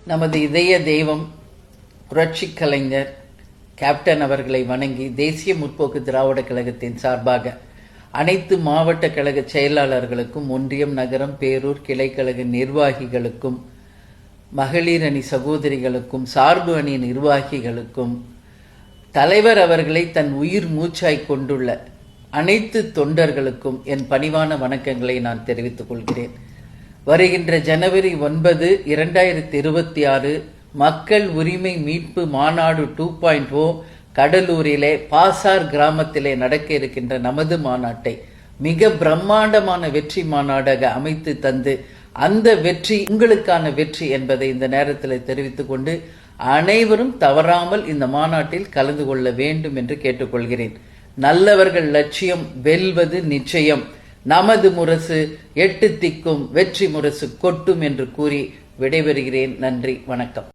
நமது இதய தெய்வம் புரட்சி கலைஞர் கேப்டன் அவர்களை வணங்கி தேசிய முற்போக்கு திராவிட கழகத்தின் சார்பாக அனைத்து மாவட்ட கழக செயலாளர்களுக்கும், ஒன்றியம், நகரம், பேரூர் கிளைக்கழக நிர்வாகிகளுக்கும், மகளிர் அணி சகோதரிகளுக்கும், சார்பு அணி நிர்வாகிகளுக்கும், தலைவர் அவர்களை தன் உயிர் மூச்சாய் கொண்டுள்ள அனைத்து தொண்டர்களுக்கும் என் பணிவான வணக்கங்களை நான் தெரிவித்துக் கொள்கிறேன். வருகின்ற ஜனவரி 9, 2026 மக்கள் உரிமை மீட்பு மாநாடு 2.0 கடலூரிலே பாசார் கிராமத்திலே நடக்க இருக்கின்ற நமது மாநாட்டை மிக பிரம்மாண்டமான வெற்றி மாநாடாக அமைத்து தந்து, அந்த வெற்றி உங்களுக்கான வெற்றி என்பதை இந்த நேரத்தில் தெரிவித்துக் கொண்டு அனைவரும் தவறாமல் இந்த மாநாட்டில் கலந்து கொள்ள வேண்டும் என்று கேட்டுக்கொள்கிறேன். நல்லவர்கள் லட்சியம் வெல்வது நிச்சயம். நமது முரசு 8 திக்கும் வெற்றி முரசு கொட்டும் என்று கூறி விடைபெறுகிறேன். நன்றி, வணக்கம்.